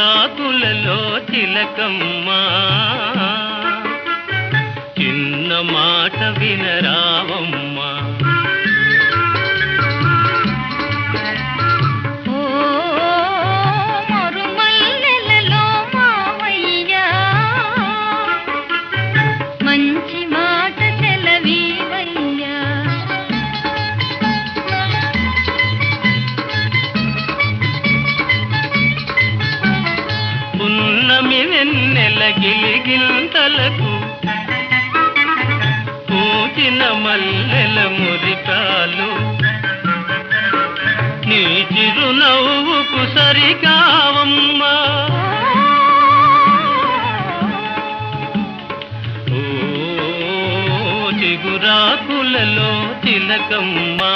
చిగురాకులలో చిలకమ్మా చిన్న మాట వినరావమ్మా పున్నమి వెన్నెల గిలిగింతలకు పూచిన మల్లెల మురికాలు నీ చిరునవ్వుకు సరికావమ్మా ఓ చిగురాకులలో చిలకమ్మా